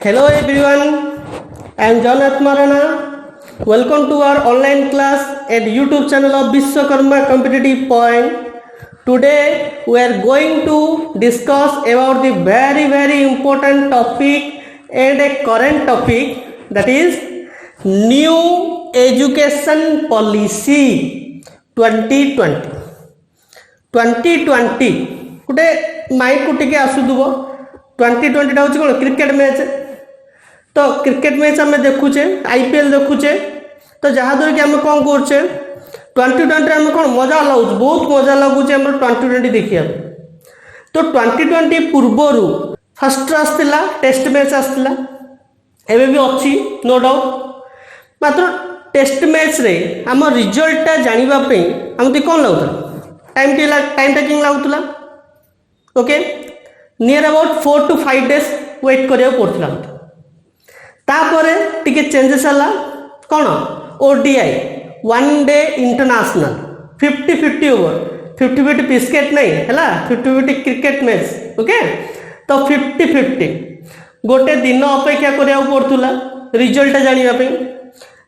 Hello everyone, I am John Atmarana. Welcome to our online class at YouTube channel of Vishwakarma Competitive Point. Today we are going to discuss about the very important topic and a current topic, that is New Education Policy 2020. 2020 गोटे mind को टिके आसुदुबो 2020 टा होची कोन cricket match. तो cricket match आम देखुचे, IPL देखुचे, तो जहाँ द्वारा कि आम कौन करचे 2020 आम कौन मजा लगुच, बहुत मजा लगुच 2020 देखिए। तो 2020 पूर्वर फर्स्ट आसला टेस्ट मैच आसला, एवं भी अच्छी नो डाउट। मात्र टेस्ट मैच रे आम रिजल्टा जानापी आमको कौन लगुला, टाइम टेकिंग लगुला। Okay, near about 4 to 5 days wait करिया पड़ता। तापर टिके चेंजेस हला कौन ODI one day international 50-50 over 50-50 biscuit नहीं है 50-50 क्रिकेट मैच। ओके, तो 50-50 गोटे दिन अपेक्षा करिया पड़ता रिजल्ट जानापी।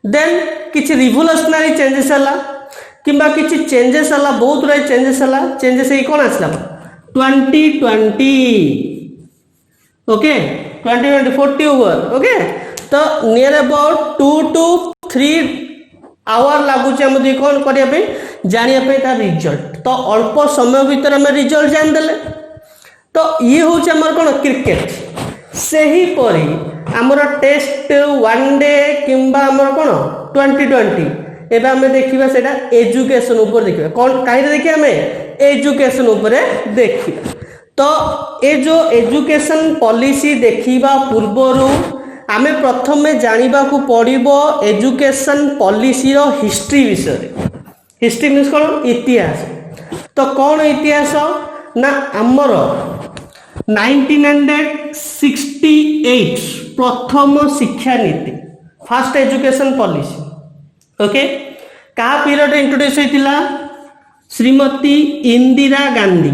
देन किसी रिवोल्यूशनरी चेंजेस हला किंबा किसी चेंजेस हला, बहुत गुड़ाई चेंजेस हला। चेंजेस ही कौन आसला 2020। Okay, 2020 40 over. ओके, तो नियर अबाउट 2 to 3 आवर लगुच कौन करने जानापी तार रिजल्ट। तो अल्प समय भितर आम रिजल्ट जानीदे। तो ये हूँ कौन क्रिकेट। से ही परी आमर टेस्ट वन डे किंबा आमर कौन 2020 एवं आम देखा से एजुकेशन उपर देखा कौन कहीं देखिए आम एजुकेशन उपर देखा। तो ये जो एजुकेशन पॉलिसी देखा पूर्वर आम प्रथम जानवा पड़ो एजुकेशन पॉलिसी रो हिस्ट्री विषय। हिस्ट्री मीन्स कौन इतिहास। तो कौन इतिहास ना आमर 1968 प्रथम शिक्षा नीति फर्स्ट एजुकेशन पॉलिसी। ओके, क्या पीरियड इंट्रोड्यूस होता Shrimati Indira Gandhi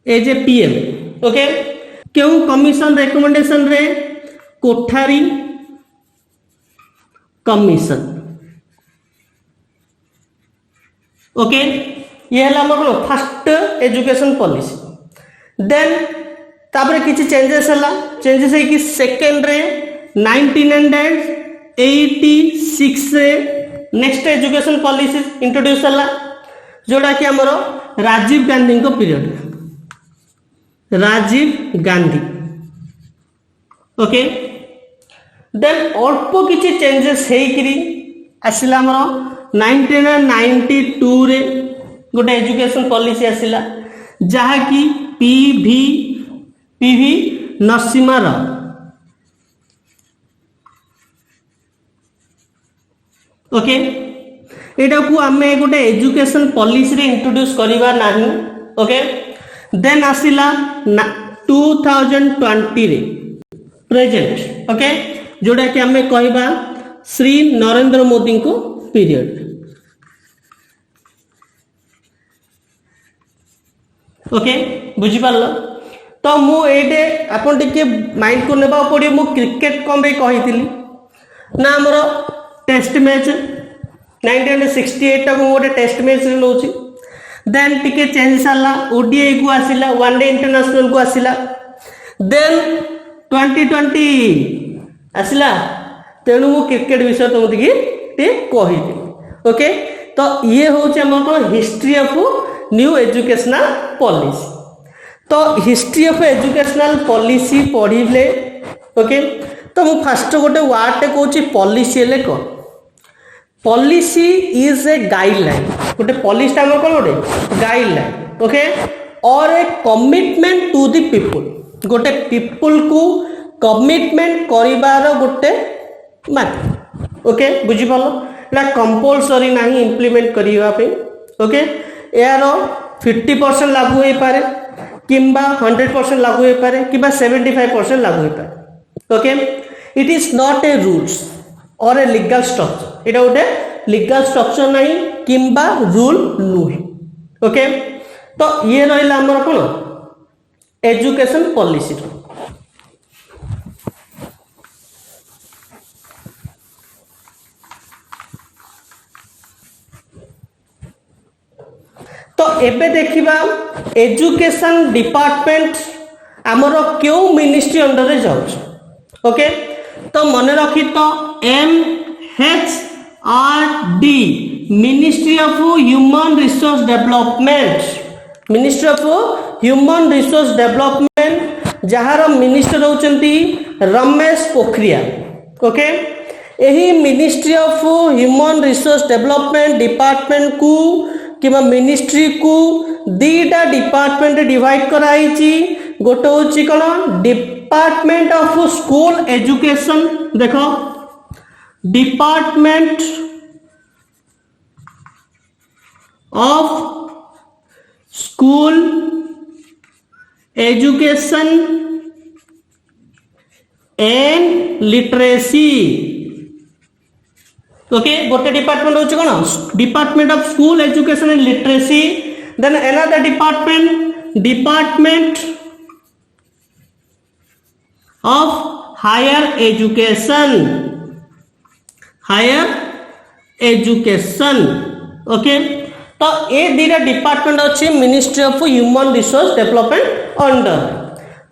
as a PM. Okay, क्यों कमिशन रेकमेंडेशन रे कोठारी कमिशन। ओके, ये है फर्स्ट एजुकेशन पॉलिसी। देन तापर किसी चेंजेस है, चेंजेस है कि सेकेंड रे 1986 रे नेक्स्ट एजुकेशन पॉलिसी इंट्रोड्यूस है, जोड़ा कि आमर राजीव गांधी को period Rajiv Gandhi. Okay, then अल्प किसी चेंजेस आसला 1992 रे गोटे एजुकेशन पॉलिसी आसला जहाँकि पीवी नरसिम्हा राव। ओके, एटा को आमे गोटे एजुकेशन पॉलिसी रे इंट्रोड्यूस करिवा नाही। ओके, देन आसिला 2020 रे प्रेजेंट। ओके, जोड़ा कि आमे कहबा श्री नरेंद्र मोदी को पीरियड। ओके, बुझी पारलो। तो मु एटे आपन टिके माइंड को नेबा पड़ियो मु क्रिकेट कम बे कहितली ना हमर टेस्ट मैच 1968 टा को गोटे टेस्ट मैच रे नउची। देन टिके चेंज हला ओडीआई को आसिला, वन डे इंटरनेशनल को आसिला। देन 2020 आसिला, तेणु मु क्रिकेट विषय तुमको टे कहितली। ओके, तो ये होचे हमर को history of new educational policy. तो हिस्ट्री ऑफ एजुकेशनल पॉलिसी पढ़िले। ओके, तो मु फर्स्ट गोटे वर्ड टे कहूची पॉलिसी हेले कौन। Policy is a guideline. गोटे पॉलिसी आम कौन गोटे गाइडलाइन। ओके, और ए कमिटमेंट टू द पीपुल। गोटे पीपुल को कमिटमेंट करिवार गोटे मान। ओके, बुझी पालो ना कंपलसरी नहीं इम्प्लीमेंट करिवा पे। ओके, यार 50% लागू हो पारे किंबा 100% लागू हो पारे किंबा 75% लागू हो पारे। Okay, it is not a rules और ए लीगल स्ट्रक्चर। एटा गोटे लीगल स्ट्रक्चर नहीं किंबा रूल नुहे। ओके, तो ये रहा आमर कौन एजुकेशन पॉलिसी। एबे देखिबा एजुकेशन डिपार्टमेंट आमर क्यों मिनिस्ट्री अंडर रे जाउछ। ओके तो मन रखी तो MHRD ministry of human resource development, ministry of human resource development जहार मिनिस्टर होचंती रमेश पोखरियाल। ओके यही ministry of human resource development department को किमा मिनिस्ट्री को दीटा डिपार्टमेंट डिवाइड कराई। गोटे हूँ कौन डिपार्टमेंट ऑफ स्कूल एजुकेशन, देखो department of school education and literacy. Okay गोटे डिपार्टमेंट हूँ कौन department of school education and literacy. Then another department of higher education, okay तो ये दीटा डिपार्टमेंट अच्छी ministry of human resource development under.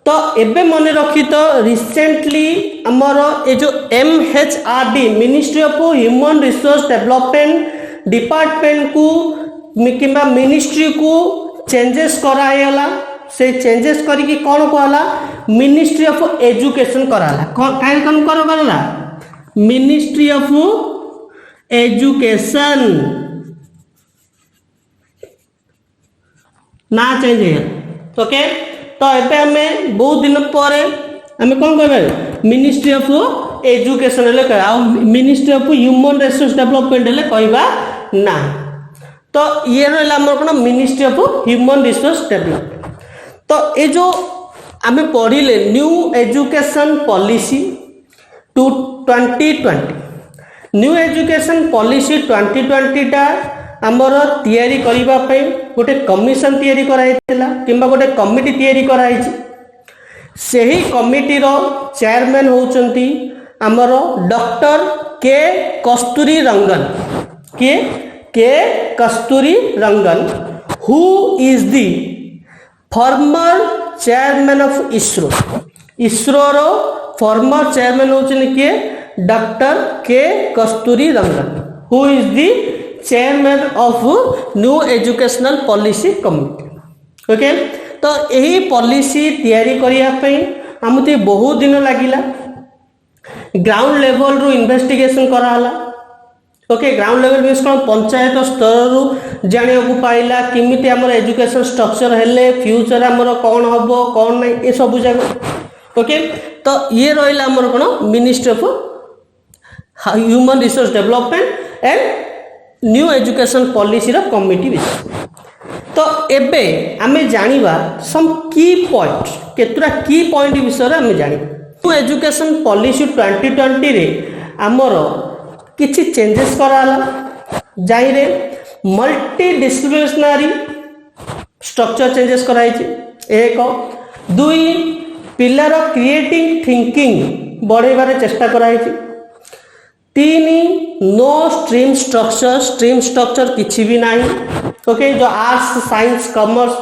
तो एबे मन रखी तो रिसेंटली आमर ये जो MHRD ministry of human resource development department को किंबा मिनिस्ट्री को चेंजेस कराला। से चेंजेस करी कौन कहला मिनिस्ट्री ऑफ एजुकेशन कराला। कौन कराला मिनिस्ट्री ऑफ एजुकेशन ना चेंज है। ओके तो एबे हमें बहुत दिन पर हमें कौन कहबे मिनिस्ट्री ऑफ एजुकेशन ले कह ministry of human resource development ले कहबा ना। तो ये रहला हमर कोन ministry of human resource development. तो ये जो आम पढ़िले new education policy 2020 new education policy 2020 टा आमर तैयारी करिबा पे गोटे कमिशन तैयारी कराइतिला किंबा गोटे कमिटी तैयारी कराई। सही कमिटी रो चेयरमैन होचंती आमर doctor K Kasturi Rangan. K Kasturi Rangan who is the former chairman of ISRO. ISRO रो फॉर्मर चेयरमैन होचन के doctor K Kasturi Rangan who is the chairman of new educational policy committee. Okay तो यही पॉलिसी तैयारी करिया पे हमते बहुत दिन लागिला। ग्राउंड लेवल रो इन्वेस्टिगेशन कराला। ओके ग्राउंड लेवल मीन्स कौन पंचायत स्तर रु जानिया को पाइला किमिति हमर एजुकेशन स्ट्रक्चर हेले फ्यूचर हमर कौन हबो कौन नहीं ये सब जगह। ओके तो ये रहिला हमर कोन ministry of human resource development and new education policy रो कमिटी विषय। तो एबे आमे जानिबा सम की पॉइंट केतरा की पॉइंट विषय रे आमे जानिबा। न्यू एजुकेशन पॉलिसी 2020 रे हमर किछि चेंजेस कराला जाइरे मल्टी डिसिप्लिनरी स्ट्रक्चर चेंजेस कराई। एक दुई पिलार क्रिएटिव थिंकिंग बढ़ेबार चेष्टा कराई। तीन नो स्ट्रीम स्ट्रक्चर किछि भी नहीं। ओके जो आर्ट्स साइंस कॉमर्स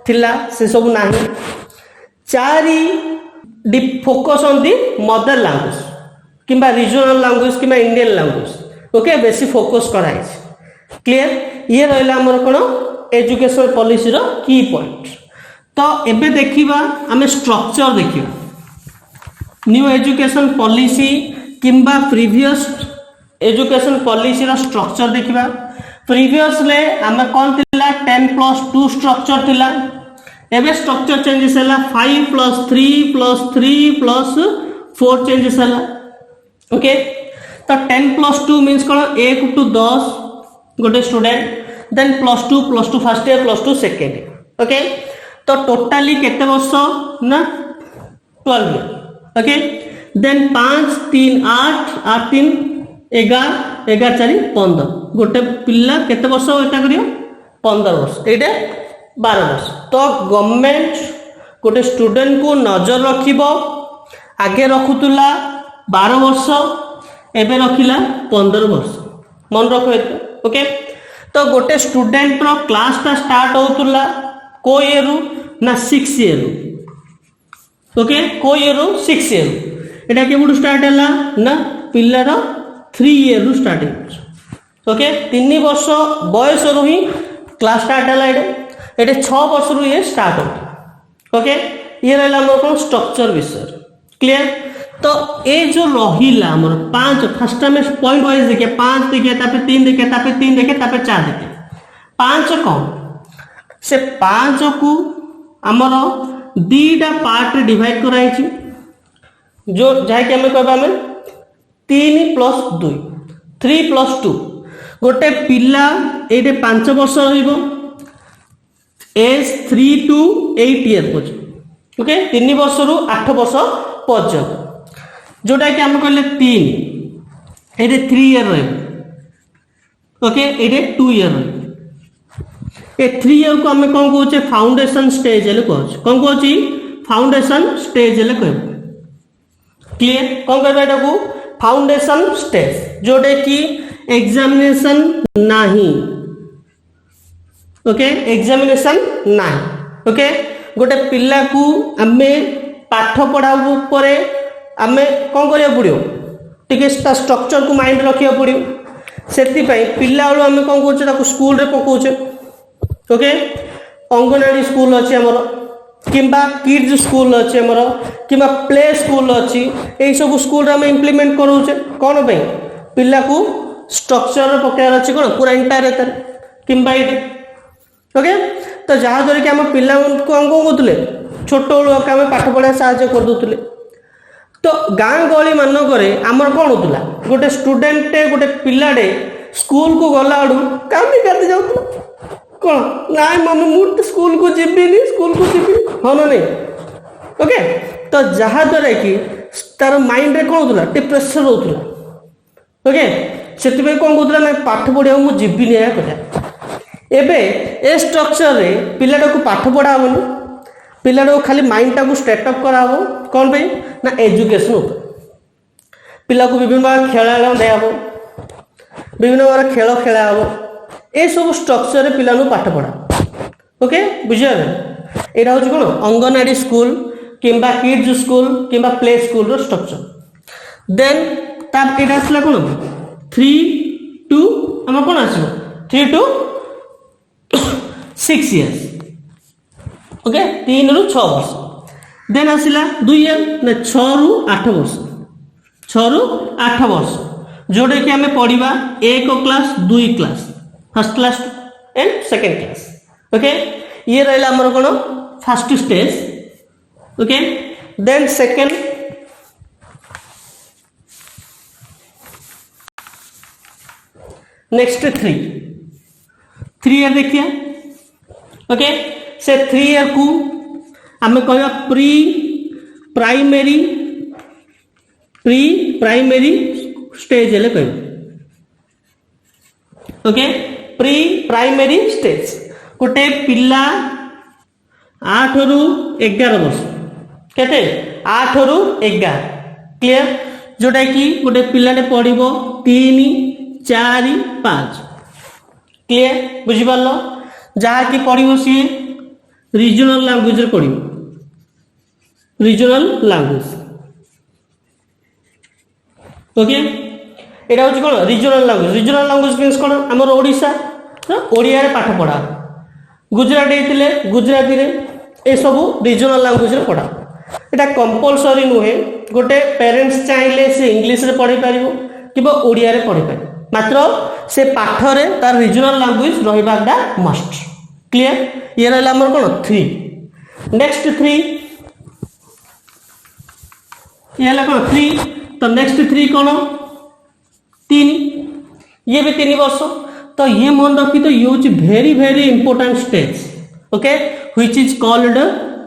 थिला से सब नहीं। चारि focus on the mother language किंबा रीजनल लैंग्वेज किंबा इंडियन लैंग्वेज। ओके बेसी फोकस कराई। क्लियर ये रहिला हमर कोन एजुकेशन पॉलिसी रो की पॉइंट। तो एबे देखिबा हमें स्ट्रक्चर देखिबा न्यू एजुकेशन पॉलिसी किंबा प्रीवियस एजुकेशन पॉलिसी रो स्ट्रक्चर देखिबा। प्रीवियस ले हमें कौन थिला 10+2 स्ट्रक्चर थिला। एबे स्ट्रक्चर चेंजेस हैला 5+3+3+4 चेंजेस हैला। ओके तो 10+2 मीन्स कौन 1 to 10 गोटे student then +2 first year +2 second year. Okay तो टोटाली केते वर्ष ना 12 ईयर। ओके देन 5 3 8 8 3 11 11 4 15 गोटे पिला केते वर्ष एटा करियो 15 वर्ष एटा 12 वर्ष। तो गवर्नमेंट गोटे स्टूडेंट को नजर रखिबो आगे रखुतुला 12 वर्ष एबे रखिला 15 वर्ष मन रखो। ओके तो गोटे स्टूडेंट रो क्लास टा स्टार्ट होतुला को ईयर ना 6 ईयर। ओके को ईयर 6 ईयर एटा केबुड स्टार्ट हला ना पिल्लार 3 ईयर स्टार्ट हो। ओके 3 वर्ष बयस रु ही क्लास स्टार्ट हला एटे 6 वर्ष रु ये स्टार्ट हो। ओके ये रहला हमर कोन स्ट्रक्चर विषय क्लियर। तो ए जो रहिला हमर 5 फर्स्ट में पॉइंट वाइज देखे 5 देखे तापे 3 देखे तापे 3 देखे तापे 4 देखे 5 कौन से 5 को हमर दीटा पार्ट रे डिवाइड कराई छी जो जाय के हमें कहबा में 3 + 2 3 + 2 गोटे पिला एटे 5 वर्ष रहिबो एज 3 to 8 ईयर पछ। ओके 3 वर्ष रु 8 वर्ष पर्यंत जोटा कि हम कहले 3 एटे 3 ईयर रहिबो। ओके एटे 2 ईयर रहिबो। ए 3 ईयर को हमें कोन कहउचे फाउंडेशन स्टेज ले कहउचे कोन कहउची फाउंडेशन स्टेज ले कहब क्लियर कोन कहबा एटा को फाउंडेशन स्टेज जोटे कि एग्जामिनेशन नाही। ओके एग्जामिनेशन नाही। ओके गोटे पिला को आमे पाठ पढ़ाबो परे आमे कोन करिया पड़ियो टिके स्ट्रक्चर को माइंड रखिया पड़ियो सेति पई पिला वालो आमे कोन कहउचे ताको स्कूल रे पकोचे। ओके अंगनवाड़ी स्कूल अच्छे हमर किंबा किड्स स्कूल अच्छे हमर किंबा प्ले स्कूल अच्छी यही सब स्कूल में इम्प्लीमेंट करोचे कौन पे पिला को स्ट्रक्चर पकेयार अच्छे कौन पूरा एंटायर एतर किंबा ये। ओके तो जहाँ द्वारा कि आम पिला को कौन कहते छोट बेलू आम पाठ पढ़ा साहय कर दूसरे। तो गाँ गहली मानक आमर कौन होता गोटे स्टूडेंटे गोटे पिलाटे स्कूल को गला आड़ू कामी काटी जाऊला कौन ना मम्मी मुझे स्कूल को जीविनी स्कूल को जीवी हाँ ना नहीं। ओके तो जहाँ द्वारा कि तार माइंड रे कौन होता टे प्रेसर होता। ओके से कौन कहता ना पाठ पढ़ा मुझे जीविनी या कथा एबे ए स्ट्रक्चर रे पिलाटा को पाठ पढ़ा होनी पिलाटा को खाली माइंड टाको स्टेटअप करा हो कौन पे ना एजुकेशन पिला को विभिन्न प्रकार खेल दिया विभिन्न प्रकार खेल खेला हो ए सब स्ट्रक्चर रे पिला पाठ पढ़ा। ओके बुझे यहाँ हूँ कौन अंगनवाड़ी स्कूल किंबा किड्स स्कूल किंबा प्ले स्कूल रो स्ट्रक्चर देन तार एटा आसला कौन 3 to हम कौन आसो 3 to 6 years। ओके 3 रु 6 वर्ष देन आसला 2 ईयर ना 6 रु 8 वर्ष 6 रु 8 वर्ष जोड़े कि आम पढ़ा 1 class 2 class first class and second class. Okay ये रहा आमर कौन first stage. Okay then second next 3 year देखिए। ओके से 3 ईयर को आम कह प्री प्राइमरी स्टेज ले कह। ओके प्री प्राइमरी स्टेज गोटे पिला 8 रु 11 वर्ष केते 8 रु 11 क्लियर जोटा कि गोटे पिलाटे पढ़िबो 3 4 5 क्लियर बुझी पारलो जहाँ कि पढ़िबो सी रीजनल लैंग्वेज रे पढ़िबो रीजनल लैंग्वेज। ओके एटा हूँ कौन रीजनल लैंग्वेज मीन्स कौन आमर ओडिशा ओडिया रे पाठ पढ़ा गुजराती होते गुजराती रे ए सब रीजनल लैंग्वेज रे पढ़ा एटा कंपलसरी नुहे गोटे पेरेंट्स चाहिए से इंग्लिश रे पढ़ी पारिबो किबा ओडिया रे पढ़ी पारिबो मात्र से पाठ रे तार रीजनल लैंग्वेज रहिबाटा मस्ट क्लियर। ये रहला हमर कोन 3 नेक्स्ट 3 ये हला कोन 3 तो नेक्स्ट 3 कोन 3 ये भी 3 वर्ष तो ये मन रखी तो ये हूँ very very important stage. Okay which is called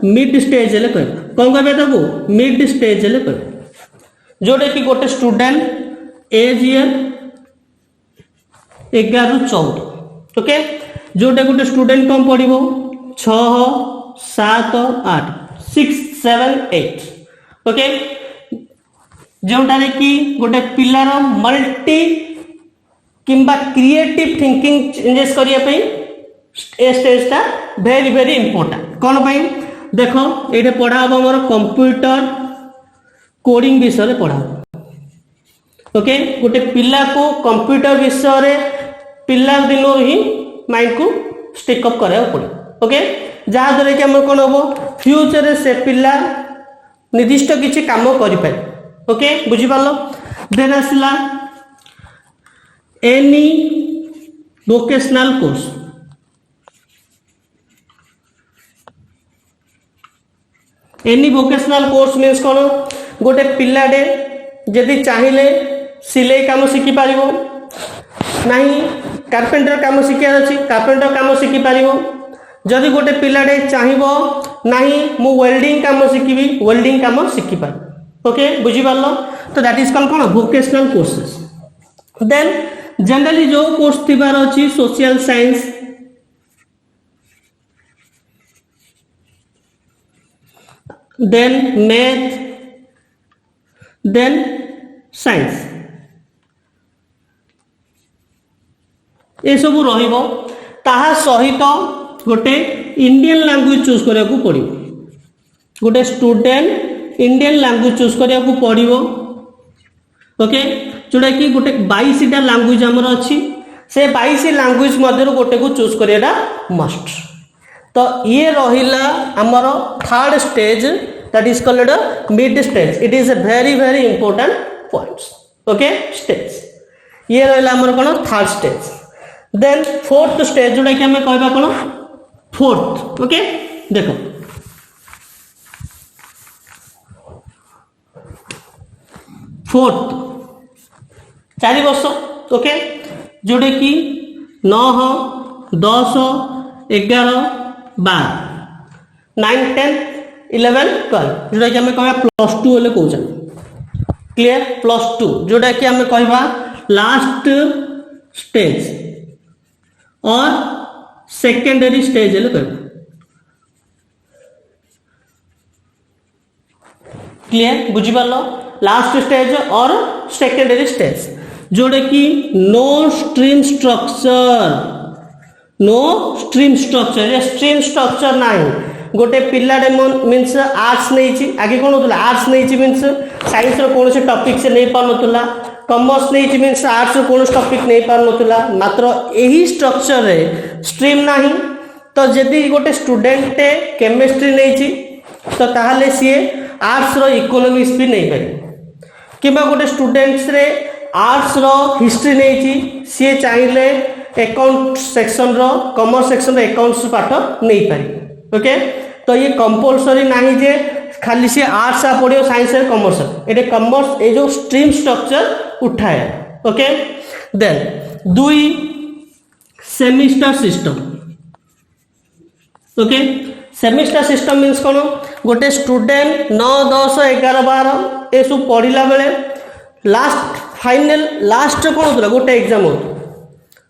mid stage ले कह कौन कहबे ताको मिड स्टेज ले कह जोटे कि गोटे स्टूडेंट एज ईयर 11 रु 14। ओके जोटे गोटे स्टूडेंट कौन पढ़ो 6 7 8 6 7 8। ओके जोटारे कि गोटे पिलार मल्टी किंबा क्रिएटिव थिंकिंग चेंजेस करिया पई ए स्टेजटा वेरी वेरी इंपोर्टेंट कौन पाई देखो ये पढ़ा हम मोर कंप्यूटर कोडिंग विषय पढ़ा ओके गोटे पिला को कंप्यूटर विषय पिला दिनों ही माइंड को स्टिकअप करा पड़े ओके जहाँ द्वारा कि आम कौन हम फ्यूचर से पिला निर्दिष्ट किसी काम करें ओके बुझीपार देन आसला any vocational course any vocational course means कौन गोटे पिलाटे जदि चाहिए सिलाई काम शिखी पार नहीं कार्पेंटर काम शिखार अच्छी कार्पेंटर काम शिखी पार जदि गोटे पिलाटे चाहिए नहीं मु वेल्डिंग काम शिखी वेल्डिंग काम शिखी पार ओके बुझीपार तो दैट इज कॉल्ड कौन वोकेशनल कोर्सेस देन जनरली जो कोर्स थिबार अच्छी social science then math then science ये सब रहिबो ताहा सहित गोटे इंडियन लैंग्वेज चूज करिया को पड़िबो गोटे स्टूडेंट इंडियन लैंग्वेज चूज करिया को पड़िबो ओके जोटा कि गोटे 22टा लैंग्वेज हमर अच्छी से 22 लैंग्वेज मध्य गोटे को चूज करियाटा मस्ट तो ये रहिला हमर third stage that is called mid stage it is a very very important points okay stage ये रहिला हमर कोन third stage then fourth stage जोटा कि हमें कहबा कोन फोर्थ ओके देखो फोर्थ 4 वर्ष ओके जोड़े कि 9 10 11 12 9 10 11 12 जोटा कि हमें कहबा प्लस 2 वाले कहउछन क्लियर प्लस 2 जोटा कि हमें कहबा लास्ट स्टेज और सेकेंडरी स्टेज ले कहबा क्लियर बुझी पारलो लास्ट स्टेज और सेकेंडरी स्टेज जोड़े कि नो स्ट्रीम स्ट्रक्चर ये स्ट्रीम स्ट्रक्चर नहीं गोटे पिलाटे मीन्स आर्ट्स नहीं आगे कौन होता आर्ट्स नहीं मीन्स साइंस कौन से टॉपिक से नहीं पार ना कॉमर्स नहीं मीन्स आर्ट्स कौन टॉपिक नहीं पार ना मात्र यही स्ट्रक्चर रे स्ट्रीम नहीं तो जदि गोटे स्टूडेंट केमिस्ट्री नहीं तो ताहले सी आर्ट्स रो इकोनॉमिक्स भी नहीं पारे कि गोटे स्टूडेंट्स रे आर्ट्स रो हिस्ट्री नहीं सी चाहिए अकाउंट सेक्शन रो कॉमर्स सेक्शन रो अकाउंट्स पाठ नहीं पारे ओके तो ये कंपलसरी नहीं जे खाली से आर्ट्स आ पड़ो साइंस रे कॉमर्स ये कॉमर्स ये जो स्ट्रीम स्ट्रक्चर उठाए okay then 2 semester system okay semester system means कौन गोटे स्टूडेंट 9 10 11 12 ये सब पढ़ला बेले लास्ट फाइनल लास्ट कौन होता गोटे एग्जाम हो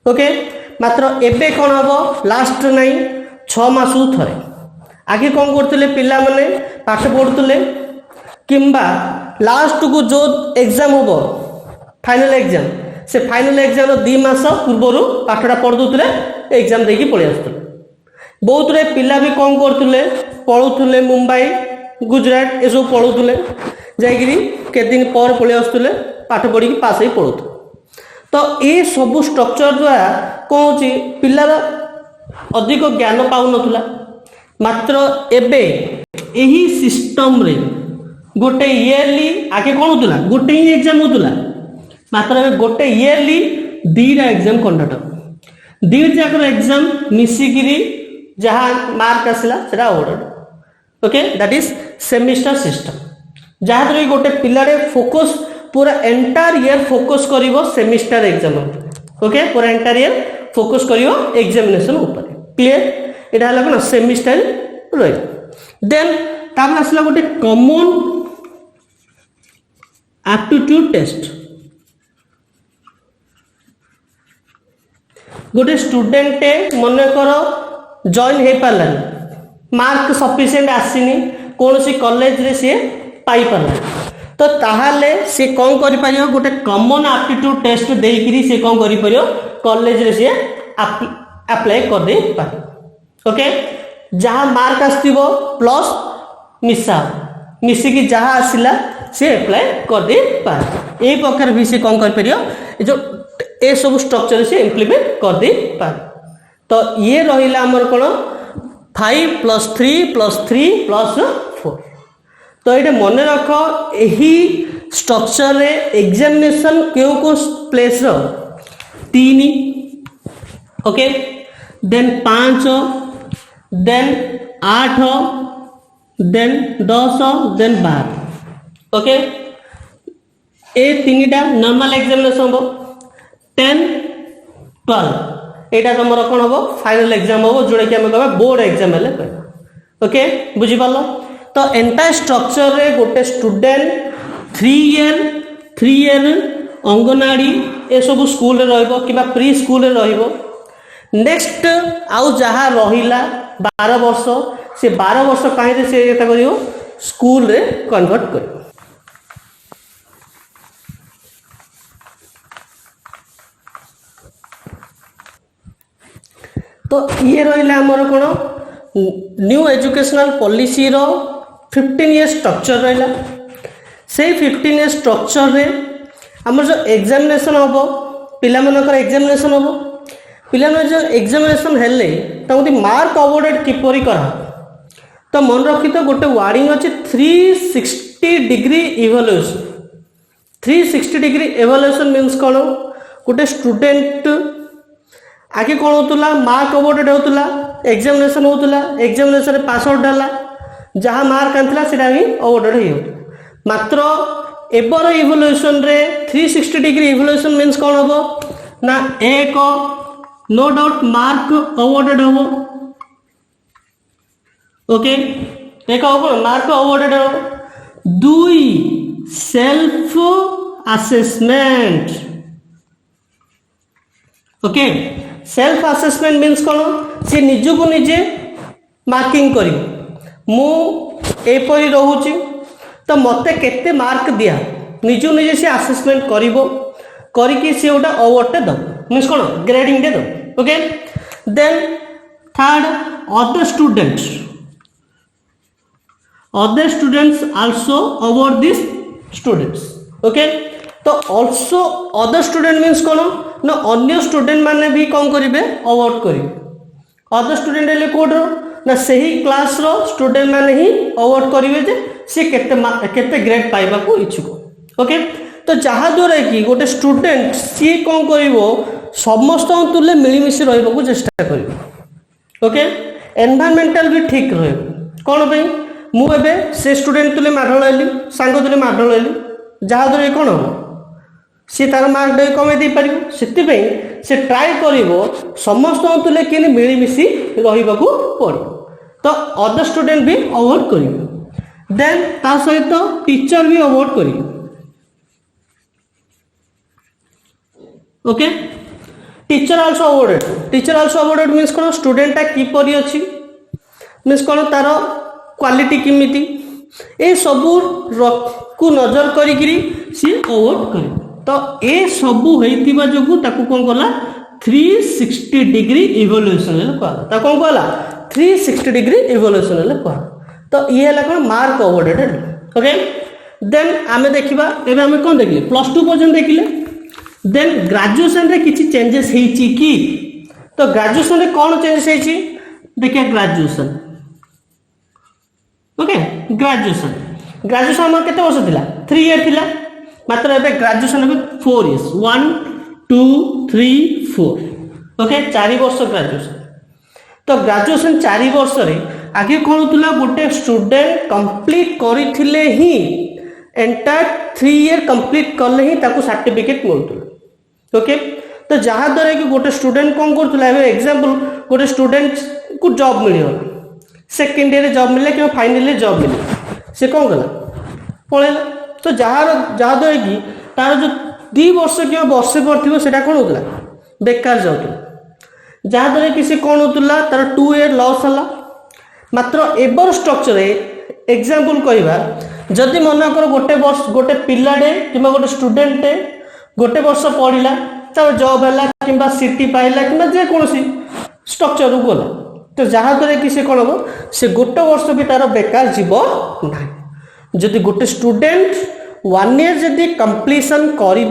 ओके मात्र एबे कौन हम लास्ट नहीं 6 मास थे आगे कौन करते पिला माने पाठ पढ़ुले किंबा लास्ट को जो एग्जाम हम फाइनल एग्जाम से फाइनल एग्जाम 2 मास पूर्व पाठटा पढ़ दूसरे एग्जाम देकी पलि आसुले बहुत रे पिला भी कौन करते पढ़ुले मुंबई गुजरात ये सब पढ़ुले जाकि केते दिन पर पलि आसुले पाठ पढ़ी पास ही पढ़ुले तो ये सब स्ट्रक्चर द्वारा कौन हो पिलार अधिक ज्ञान पाऊ नथुला मात्र एबे यही सिस्टम रे गोटे इयरली आगे कौन होता गोटे ही एग्जाम होता मात्र गोटे इयरली 2टा एग्जाम कंडक्ट 2 जाकर एग्जाम मिसिकी जहाँ मार्क आसला से award okay that is semester system जहाँ द्वारा गोटे पिलारे फोकस पूरा एंटायर ईयर फोकस करिवो सेमिस्टर एग्जाम ओके पूरा एंटायर ईयर फोकस करिवो एग्जामिनेशन ऊपर क्लियर एटा हला कोन सेमिस्टर रही देन तापर आसला गोटे कॉमन एप्टीट्यूड टेस्ट गोटे स्टूडेंट मन कर जॉइन हो पारानी मार्क सफिशिएंट आसीनी कौन सी कॉलेज रे सी पाई पारा तो ताहाले से कौन करि परियो गोटे कॉमन एप्टीट्यूड टेस्ट देइकरी से कौन करि परियो कॉलेज रे से अप्लाई कर दे पारे ओके जहाँ मार्क आसथिबो प्लस मिसा मिसिकी जहाँ आसिला से अप्लाई कर दे पारे ए प्रकार भी से कौन कर परियो जो ए सब स्ट्रक्चर से इम्प्लीमेंट कर दे पारे तो ये रहिला हमर कोन 5 + 3 + 3 + 4 तो ये मन रख यही स्ट्रक्चर रे एग्जामिनेशन क्यों को प्लेस रो 3 okay then 5 then 8 then 10 then 12 okay ए तीनटा नॉर्मल एग्जामिनेशन हो 10 12 एटा तुमर कोन हो फाइनल एग्जाम हो जोड़ा कि हम कहबा बोर्ड एग्जाम हेले ओके बुझी पालो तो एंटायर स्ट्रक्चर रे गोटे स्टूडेंट 3 ईयर अंगनवाड़ी ए सब स्कूल रे रहइबो किबा प्री स्कूल रे रहइबो नेक्स्ट आउ जहाँ रहिला 12 वर्ष से 12 वर्ष कहीं से एटा करियो स्कूल रे कन्वर्ट करियो तो ये रहिला हमर कोन न्यू एजुकेशनल पॉलिसी रो 15 ईयर स्ट्रक्चर रहिला से 15 ईयर स्ट्रक्चर रे हमर जो एग्जामिनेशन होबो पिला मनकर एग्जामिनेशन होबो पिला मन जो एग्जामिनेशन हेले ताउती मार्क अवॉर्डेड किपरि करा तो मन रखी तो गोटे वार्डिंग अछि 360 degree evaluation 360 degree evaluation means कोन गोटे स्टूडेंट आगे कौन होतुला मार्क अवॉर्डेड होतुला एग्जामिनेशन होतुला एग्जामिनेशन रे पास आउट हला जहाँ मार्क आंतला सेटा भी अवॉर्डेड हे मात्र एबर इवैल्यूएशन रे 360 डिग्री इवैल्यूएशन मींस कौन होबो ना एक नो डाउट मार्क अवॉर्डेड होबो ओके एक होबो मार्क अवॉर्डेड होबो 2 self assessment okay self assessment means कौन सी निज को निजे मार्किंग कर मुपरी रोचे तो मत केते मार्क दिया निज निजे से असेसमेंट करके सी गोटे अवार्ड दब मीन्स कौन ग्रेडिंग दे दब okay then third other students also award this students okay तो ऑल्सो अदर स्टूडेंट मीन्स कौन ना अन्य स्टूडेंट माने भी कौन करेंगे अवार्ड करेंगे अदर स्टूडेंट हेले कोड्रो ना सही क्लास रो स्टूडेंट माने ही अवार्ड करेंगे जे से केते ग्रेड पाइबा को इच्छुक ओके तो जहाँ द्वारा कि गोटे स्टूडेंट सी कौन करिवो समस्त तुले मिलमिशी रहिबा को चेष्टा करिवो ओके एनवायरमेंटल भी ठीक रहइबो कोन पे मु एबे से स्टूडेंट तुले माढ लइली सांग तुले माढ लइली जहाँ द्वारा कोन हो सी तार मार्क डे कमे दे पारिबो सेति पे से ट्राई करिवो समस्त तुले केनी मिलमिशी रहिबा को पड़ो तो अदर स्टूडेंट भी अवार्ड करिवो देन ता सहित टीचर भी अवार्ड करिवो okay teacher also awarded means कोन स्टूडेंट की परि अछि मींस कोन तार क्वालिटी किमिति ए सबु को नजर करिकरी सी अवार्ड करिवो तो ए सबू होइतिबा जोगु ताकू कोन कला 360 डिग्री इवैल्यूएशन ले कहला ता कोन कहला 360 डिग्री इवैल्यूएशन ले कहला तो ये हला कोन मार्क अवॉर्डेड ओके देन आमे देखिबा एबे आमे कोन देखले प्लस 2 पर्यंत देखले देन ग्रेजुएशन रे किछि चेंजेस हेछि की तो ग्रेजुएशन रे कोन चेंजेस हेछि देखिए ग्रेजुएशन ओके ग्रेजुएशन हमर केते वर्ष थिला 3 इयर थिला मात्र एबे ग्रेजुएशन एबे 4 इयर्स 1 2 3 4 ओके 4 वर्ष ग्रेजुएशन तो ग्रेजुएशन 4 वर्ष रे आगे कोन होतुला गोटे स्टूडेंट कंप्लीट करिथिले ही एंटायर 3 इयर कंप्लीट करले ही ताको सर्टिफिकेट मिलतुला ओके तो जहाँ द्वारा कि गोटे स्टूडेंट कोन करतुला एबे एग्जांपल गोटे स्टूडेंट को जॉब मिलियो सेकंड ईयर जॉब मिले कि फाइनल ईयर जॉब मिले से कोन गला पळेला तो जहाँ द्वारा कि तार जो 2 वर्ष कि वर्षे पर थी से कौन होता बेकार जाऊला जहाँ द्वारा कि कौन होता तार 2 इयर लॉस है मात्र एबर स्ट्रक्चर एग्जांपल कहवा जदि मन कर गोटे पिलाटे कि गोटे स्टूडेंटे गोटे वर्ष पढ़ला तार जॉब है कि सीटी पाइला कि जेकोसी स्ट्रक्चर को गला तो जहाँद्वारा कि से कौन हम से गोटे वर्ष भी तार बेकार जीव ना जदि गोटे स्टूडेंट 1 ईयर जदि कंप्लीशन कर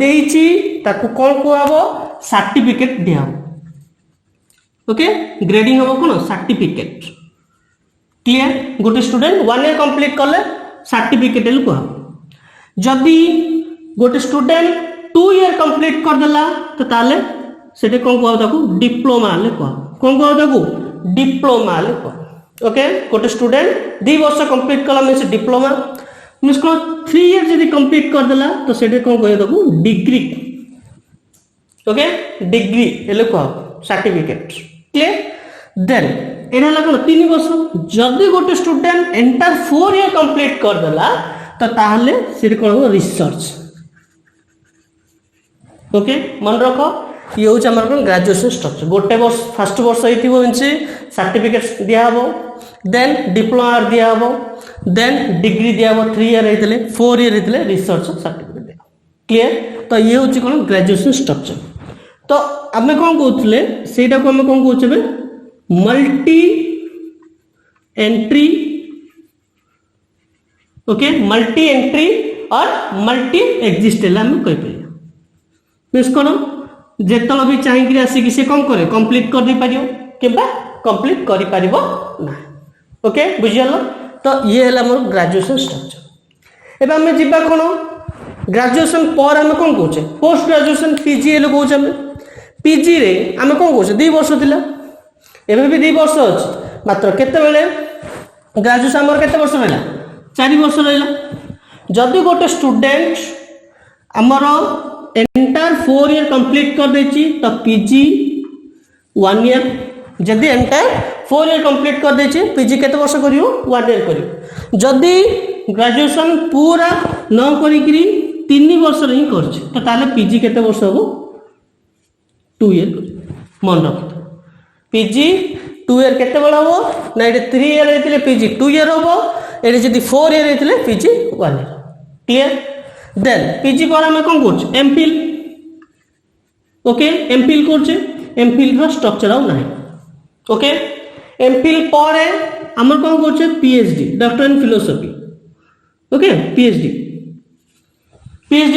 कौन कहब सर्टिफिकेट दिया ओके ग्रेडिंग हम कौन सर्टिफिकेट क्लियर गोटे स्टूडेंट 1 ईयर कंप्लीट कले सर्टिफिकेट कह जदि गोटे स्टूडेंट 2 ईयर कंप्लीट करदेला तो ताले से कौन कह डिप्लोमा कह कौन कह डिप्लोमा कह ओके गोटे स्टूडेंट 2 वर्ष कंप्लीट कला मीन्स डिप्लोमा मीन्स कौन 3 ईयर जदि कंप्लीट करदेला तो से कौन कह डिग्री ओके डिग्री कह सर्टिफिकेट क्लियर देन एना कौन 3 वर्ष जदि गोटे स्टूडेंट एंटायर 4 ईयर कंप्लीट करदेला तो ताहले से कौन हम रिसर्च ओके मन रख ये हूँ आम ग्रेजुएशन स्ट्रक्चर गोटे वर्ष फर्स्ट वर्ष होती सर्टिफिकेट दिहब देन डिप्लोमा दिहब देन डिग्री दिहब 3 ईयर होते 4 ईयर होते रिसर्च सर्टिफिकेट दिहब क्लियर तो ये हूँ कौन ग्रेजुएशन स्ट्रक्चर तो आम कौन कहते से आम कौन कहे multi entry okay multi entry और मल्टी एक्जिस्टेल आम कहीपर मीन्स कौन जिते भी चाहिए आसिक से कौन करे कंप्लीट कर दे पारियो किंबा कंप्लीट कर पारिबो ना ओके बुझियाल तो ये है मोर ग्रेजुएशन स्ट्रक्चर एबे हमें जिबा कौन ग्रेजुएशन पर आम कौन कहे पोस्ट ग्रेजुएशन पीजी कहे पीजी रे आम कौन कहे 2 वर्ष थिला एबे भी 2 वर्ष अच्छी मात्र केतेबेले ग्रेजुएशन आमर केते वर्ष रहा 4 वर्ष रहा जदि गोटे स्टूडेंट आमर एंटायर 4 ईयर कंप्लीट कर देची तो पीजी 1 ईयर जदि एंटायर 4 ईयर कंप्लीट कर देची पीजी केते वर्ष करियो 1 ईयर करियो जदि ग्रेजुएशन पूरा न करिकरी 3 वर्ष रे ही करछि तो ताले पीजी केते वर्ष हो 2 ईयर मन रख पीजी 2 ईयर केते बड़ा हो ना एटे 3 ईयर हेतिले पीजी 2 ईयर हो एटे जदि 4 ईयर हेतिले PG 1 year clear then PG पर आम कौन कर एमफिल ओके एमफिल कर एमफिल स्ट्रक्चर आउ ना ओके एमफिल पर आमर कौन कर PhD doctor in philosophy okay PhD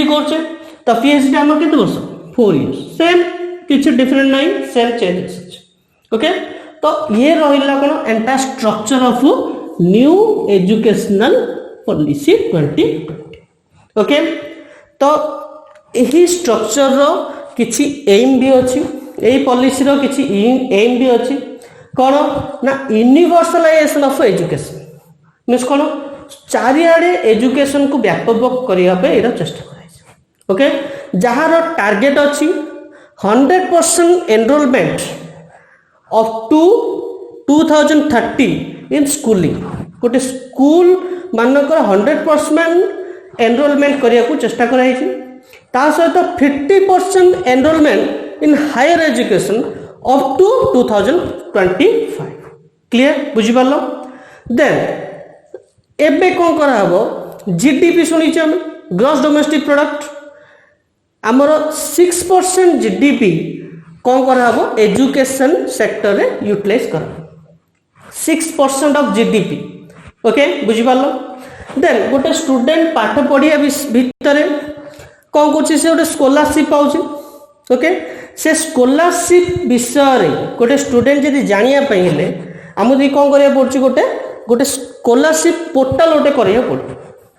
कर तो पीएचडी आमर केते वर्ष 4 इयर्स सेम किसी डिफरेंट नहीं सेम चेंजेस ओके तो ये रहा कौन entire structure of new educational policy 2020 okay तो यही स्ट्रक्चर रो किछि एम भी अच्छी यही पॉलिसी रो किछि एम भी अच्छी कौन ना यूनिवर्सलाइजेशन ऑफ एजुकेशन मीन्स कौन चारिआडे एजुकेशन को व्यापक करने ये चेष्टा कर ओके जार टार्गेट अच्छी 100% enrolment up to 2030 in schooling गोटे स्कूल मानकर 100% एनरोलमेंट करने को चेष्टा कराई सहित 50% enrolment in higher education up to 2025 clear बुझिपार देन एबे कौन कराहब जीडीपी शुणी आम ग्रॉस डोमेस्टिक प्रोडक्ट आमर 6% जीडीपी कौन कराहब एजुकेशन सेक्टर रे यूटिलाइज कर 6% ऑफ जीडीपी ओके बुझिपार देन गोटे स्टूडेंट पाठ पढ़िया भितर कौन कर गोटे स्कॉलरशिप पाँच ओके से स्कॉलरशिप विषय गोटे स्टूडेंट जब जानापी आम कौन करा पड़े गोटे गोटे स्कॉलरशिप पोर्टाल गोटे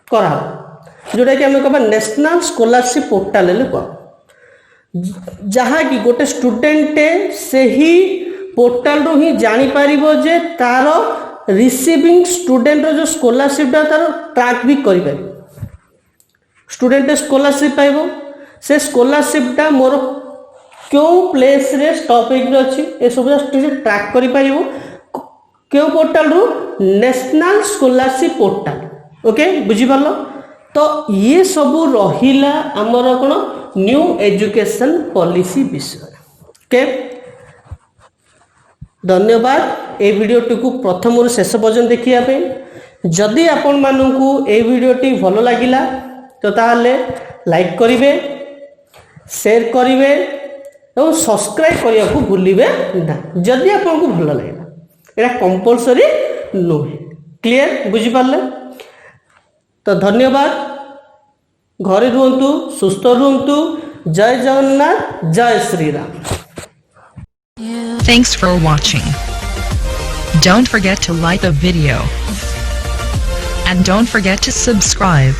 करा जोटा कि आम कह नेशनल स्कॉलरशिप पोर्टाल कह जहाँ कि गोटे स्टूडेंट से ही पोर्टाल रू ही जापर जे तार रिसीविंग स्टूडेंट जो स्कॉलरशिप तार ट्रैक भी कर स्टूडेंट स्कॉलरशिप पाइब से स्कॉलरशिपटा मोर क्यों प्लेस रे स्टॉपेज अच्छी ये सब ट्रैक कर क्यों पोर्टाल रू नेशनल स्कॉलरशिप पोर्टाल ओके बुझिपार तो ये सब रहिला आमर कौन न्यू एजुकेशन पॉलिसी विषय ओके धन्यवाद ए वीडियो टी प्रथम शेष पर्यटन देखिया जदि आपण मानू ए वीडियोटी भल लगिला तो ताहले लाइक करिवे, शेयर करिवे और सब्सक्राइब करने को भूलिए ना जदि आपको भल लगे यहाँ कंपलसरी नुहे। क्लियर बुझिपारे? तो धन्यवाद। घरे रुहतु, सुस्थ रुहतु। जय जगन्नाथ, जय Shri Ram. Thanks for watching. Don't forget to like the video and don't forget to subscribe.